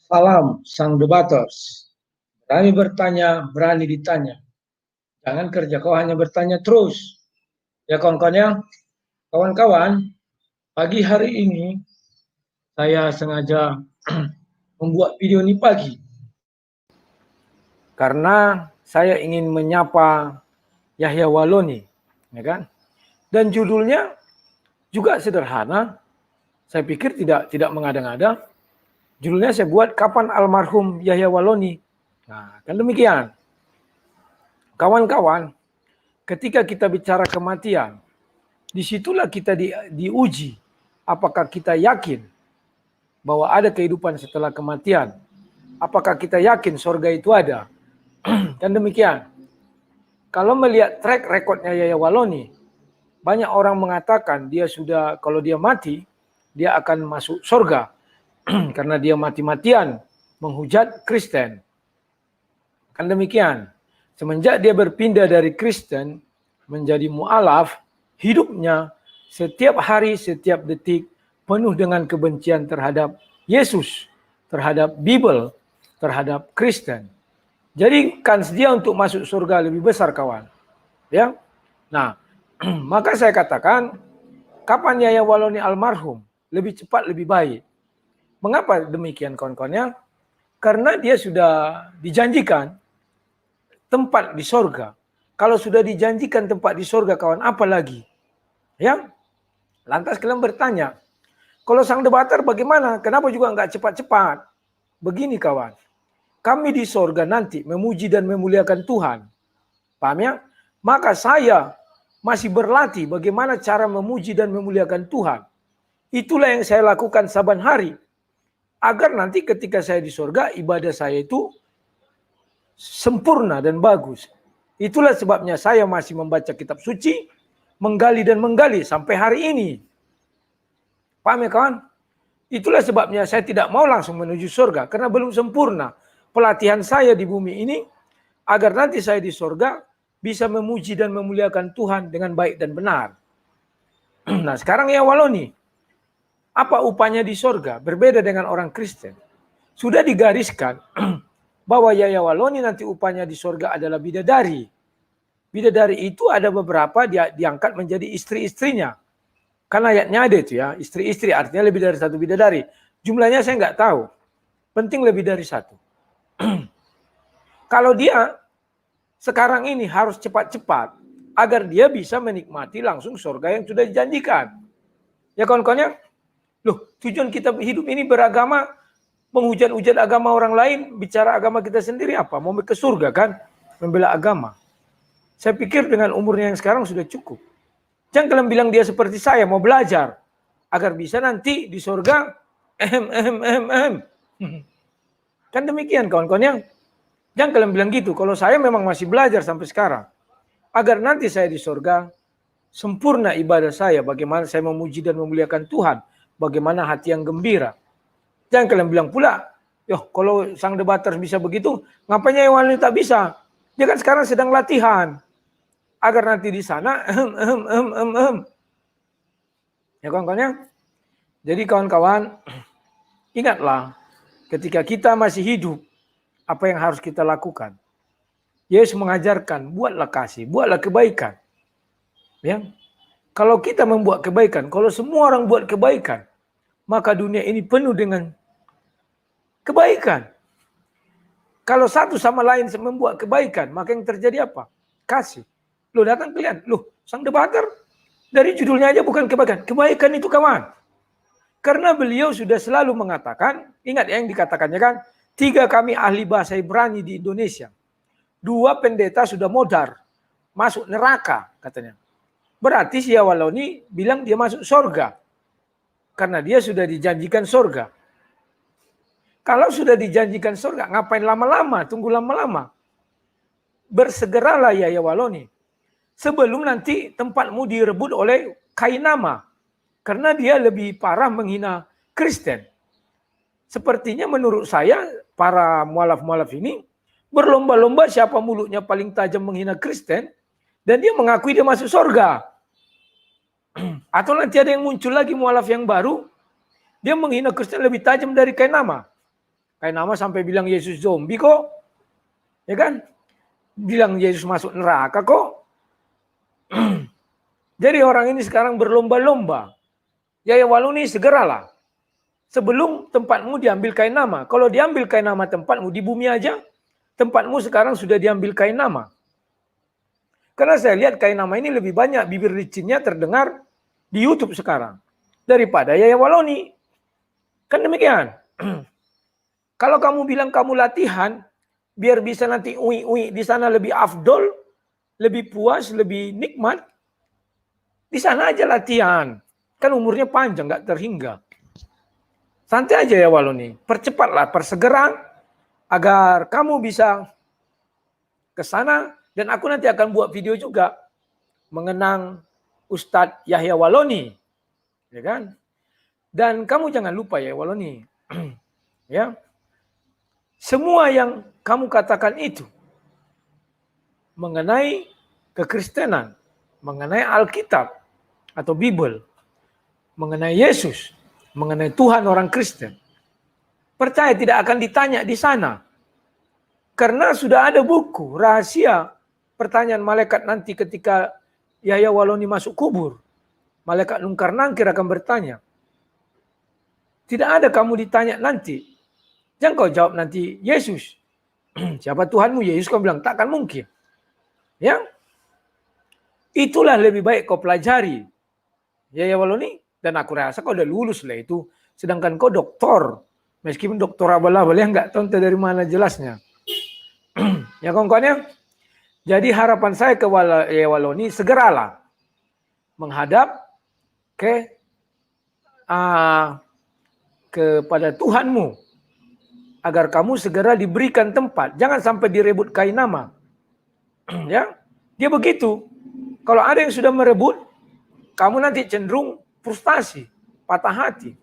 Salam sang debaters. Berani bertanya, berani ditanya. Jangan kerja kau hanya bertanya terus. Ya kawan-kawan ya, kawan-kawan, pagi hari ini saya sengaja membuat video ini pagi. Karena saya ingin menyapa Yahya Waloni, ya kan? Dan judulnya juga sederhana. Saya pikir tidak mengada-ngada. Judulnya saya buat Kapan Almarhum Yahya Waloni. Nah, kan demikian. Kawan-kawan, ketika kita bicara kematian, disitulah kita diuji. Apakah kita yakin bahwa ada kehidupan setelah kematian? Apakah kita yakin surga itu ada? Kan demikian. Kalau melihat track recordnya Yahya Waloni, banyak orang mengatakan dia sudah, kalau dia mati, dia akan masuk surga. Karena dia mati-matian menghujat Kristen. Kan demikian. Semenjak dia berpindah dari Kristen menjadi mu'alaf, hidupnya setiap hari, setiap detik penuh dengan kebencian terhadap Yesus, terhadap Bible, terhadap Kristen. Jadi kans dia untuk masuk surga lebih besar, kawan. Ya. Nah, maka saya katakan, kapan Yahya Waloni almarhum? Lebih cepat, lebih baik. Mengapa demikian, kawan-kawannya? Karena dia sudah dijanjikan tempat di sorga. Kalau sudah dijanjikan tempat di sorga, kawan, apa lagi? Ya, lantas kalian bertanya, kalau sang debater bagaimana? Kenapa juga enggak cepat-cepat? Begini, kawan, kami di sorga nanti memuji dan memuliakan Tuhan. Paham ya? Maka saya masih berlatih bagaimana cara memuji dan memuliakan Tuhan. Itulah yang saya lakukan saban hari. Agar nanti ketika saya di sorga, ibadah saya itu sempurna dan bagus. Itulah sebabnya saya masih membaca kitab suci, menggali dan menggali sampai hari ini. Paham ya, kawan? Itulah sebabnya saya tidak mau langsung menuju surga karena belum sempurna pelatihan saya di bumi ini agar nanti saya di surga bisa memuji dan memuliakan Tuhan dengan baik dan benar. Nah, sekarang ya Waloni, apa upahnya di surga? Berbeda dengan orang Kristen. Sudah digariskan bahwa Yahya Waloni nanti upahnya di surga adalah bidadari. Bidadari itu ada beberapa dia diangkat menjadi istri-istrinya. Karena ayatnya ada itu ya, istri-istri artinya lebih dari satu bidadari. Jumlahnya saya nggak tahu. Penting lebih dari satu. Kalau dia sekarang ini harus cepat-cepat agar dia bisa menikmati langsung surga yang sudah dijanjikan. Ya kawan-kawannya, loh tujuan kita hidup ini beragama, menghujat-hujat agama orang lain, bicara agama kita sendiri apa? Mau ke surga kan? Membela agama. Saya pikir dengan umurnya yang sekarang sudah cukup. Jangan kalian bilang dia seperti saya, mau belajar. Agar bisa nanti di surga, Kan demikian kawan-kawan yang. Jangan kalian bilang gitu, kalau saya memang masih belajar sampai sekarang. Agar nanti saya di surga, sempurna ibadah saya, bagaimana saya memuji dan memuliakan Tuhan. Bagaimana hati yang gembira. Jangan kalian bilang pula, kalau sang debater bisa begitu, ngapain yang wanita tak bisa? Dia kan sekarang sedang latihan. Agar nanti di sana, Ya kawan-kawan ya. Jadi kawan-kawan, ingatlah, ketika kita masih hidup, apa yang harus kita lakukan? Yesus mengajarkan, buatlah kasih, buatlah kebaikan. Ya, kalau kita membuat kebaikan, kalau semua orang buat kebaikan, maka dunia ini penuh dengan kebaikan. Kalau satu sama lain membuat kebaikan, maka yang terjadi apa? Kasih. Loh datang kalian, sang debater dari judulnya aja bukan kebaikan. Kebaikan itu kawan. Karena beliau sudah selalu mengatakan, ingat yang dikatakannya kan, 3 kami ahli bahasa Ibrani di Indonesia. 2 pendeta sudah modar, masuk neraka katanya. Berarti si Waloni bilang dia masuk surga. Karena dia sudah dijanjikan surga. Kalau sudah dijanjikan surga, ngapain lama-lama, tunggu lama-lama. Bersegeralah Yahya Waloni. Sebelum nanti tempatmu direbut oleh Kainama. Karena dia lebih parah menghina Kristen. Sepertinya menurut saya, para mualaf-mualaf ini berlomba-lomba siapa mulutnya paling tajam menghina Kristen. Dan dia mengakui dia masuk surga. Atau nanti ada yang muncul lagi mualaf yang baru. Dia menghina Kristen lebih tajam dari Kainama. Kain nama sampai bilang Yesus zombie kok. Ya kan? Bilang Yesus masuk neraka kok. Jadi orang ini sekarang berlomba-lomba. Yahya Waloni segeralah. Sebelum tempatmu diambil kain nama. Kalau diambil kain nama tempatmu di bumi aja, tempatmu sekarang sudah diambil kain nama. Karena saya lihat kain nama ini lebih banyak bibir licinnya terdengar di YouTube sekarang. Daripada Yahya Waloni. Kan demikian. Kalau kamu bilang kamu latihan, biar bisa nanti ui di sana lebih afdol, lebih puas, lebih nikmat, di sana aja latihan. Kan umurnya panjang, nggak terhingga. Santai aja ya Waloni, percepatlah, persegera agar kamu bisa ke sana. Dan aku nanti akan buat video juga mengenang Ustadz Yahya Waloni, ya kan? Dan kamu jangan lupa ya Waloni, ya. Semua yang kamu katakan itu mengenai kekristenan, mengenai Alkitab atau Bible, mengenai Yesus, mengenai Tuhan orang Kristen, percaya tidak akan ditanya di sana. Karena sudah ada buku rahasia pertanyaan malaikat nanti ketika Yahya Waloni masuk kubur. Malaikat Nungkar Nangkir akan bertanya. Tidak ada kamu ditanya nanti. Jangan kau jawab nanti Yesus. Siapa Tuhanmu? Yesus kau bilang takkan mungkin. Ya, itulah lebih baik kau pelajari. Yahya Waloni, dan aku rasa kau udah lulus lah itu. Sedangkan kau doktor. Meskipun doktor abal-abal ya nggak tahu dari mana jelasnya. Ya kawan-kawan ya. Jadi harapan saya ke Yahya Waloni segeralah menghadap kepada Tuhanmu. Agar kamu segera diberikan tempat. Jangan sampai direbut kain nama. Ya, dia begitu. Kalau ada yang sudah merebut, kamu nanti cenderung frustasi, patah hati.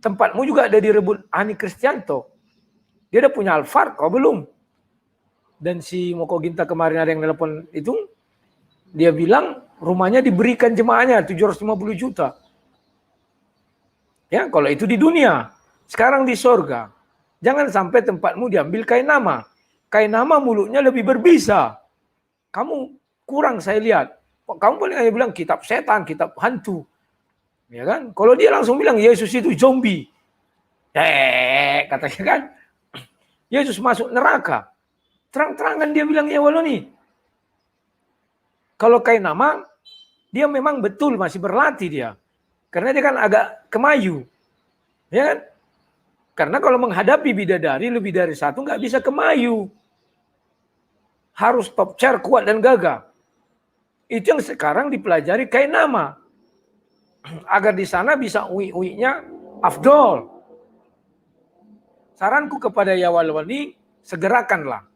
Tempatmu juga ada direbut Ani Kristianto. Dia udah punya Alphard, kau belum. Dan si Moko Ginta kemarin ada yang telepon itu, dia bilang rumahnya diberikan jemaahnya 750 juta. Ya, kalau itu di dunia. Sekarang di sorga. Jangan sampai tempatmu diambil kain nama. Kain nama mulutnya lebih berbisa. Kamu kurang saya lihat. Kamu paling hanya bilang kitab setan, kitab hantu. Ya kan? Kalau dia langsung bilang Yesus itu zombie. Katanya kan. Yesus masuk neraka. Terang-terangan dia bilang ya Waloni. Kalau kain nama, dia memang betul masih berlatih dia. Karena dia kan agak kemayu. Ya kan? Karena kalau menghadapi bidadari lebih dari satu nggak bisa kemayu. Harus top chair, kuat dan gagah. Itu yang sekarang dipelajari kain nama. Agar di sana bisa ui-uinya afdol. Saranku kepada Yahya Waloni, segerakanlah.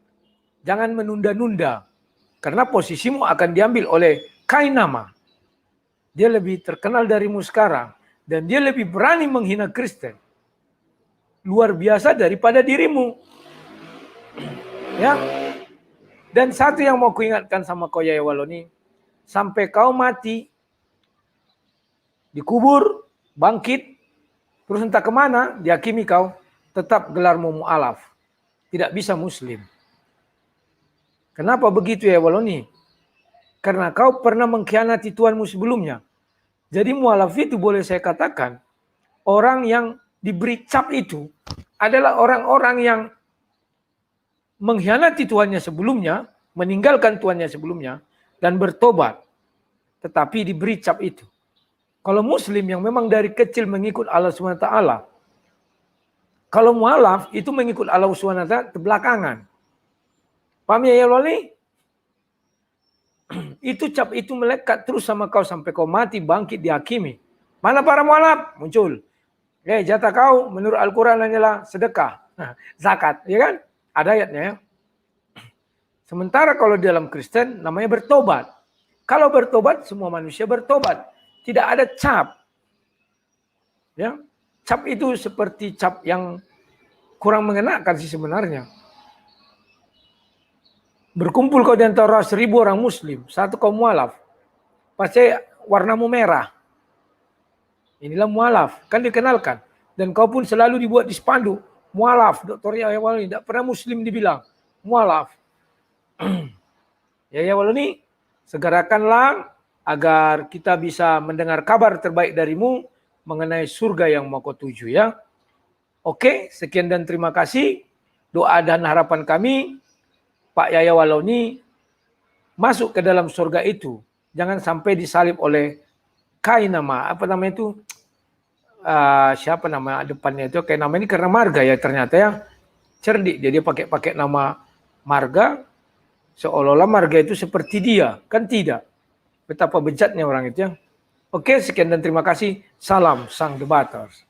Jangan menunda-nunda. Karena posisimu akan diambil oleh kain nama. Dia lebih terkenal darimu sekarang. Dan dia lebih berani menghina Kristen. Luar biasa daripada dirimu. Ya. Dan satu yang mau kuingatkan sama kau Yahya Waloni. Sampai kau mati. Dikubur. Bangkit. Terus entah kemana. Dihakimi kau. Tetap gelarmu mu'alaf. Tidak bisa muslim. Kenapa begitu ya Waloni? Karena kau pernah mengkhianati Tuhanmu sebelumnya. Jadi mu'alaf itu boleh saya katakan. Orang yang diberi cap itu adalah orang-orang yang mengkhianati Tuhannya sebelumnya, meninggalkan Tuhannya sebelumnya, dan bertobat. Tetapi diberi cap itu. Kalau muslim yang memang dari kecil mengikut Allah SWT, kalau mu'alaf itu mengikut Allah SWT belakangan. Paham ya Waloni? Itu cap itu melekat terus sama kau sampai kau mati, bangkit, dihakimi. Mana para mu'alaf? Muncul. Jatah kau menurut Al-Quran hanyalah sedekah, zakat, ya kan? Ada ayatnya ya. Sementara kalau dalam Kristen namanya bertobat. Kalau bertobat, semua manusia bertobat. Tidak ada cap. Ya, cap itu seperti cap yang kurang mengenakan sih sebenarnya. Berkumpul kau di antara 1000 orang muslim, satu kau mu'alaf. Pasti warnamu merah. Inilah mu'alaf, kan dikenalkan. Dan kau pun selalu dibuat di spanduk. Mualaf, Dr. Yahya Waloni. Tidak pernah Muslim dibilang. Mualaf. Yahya Waloni, segerakanlah agar kita bisa mendengar kabar terbaik darimu mengenai surga yang mau kau tuju ya. Oke, sekian dan terima kasih. Doa dan harapan kami, Pak Yahya Waloni masuk ke dalam surga itu. Jangan sampai disalib oleh kain nama, apa namanya itu? Siapa nama depannya itu? Kayak nama ini karena marga ya ternyata ya. Cerdik, jadi pakai nama marga, seolah-olah marga itu seperti dia. Kan tidak. Betapa bejatnya orang itu ya. Oke, sekian dan terima kasih. Salam sang debaters.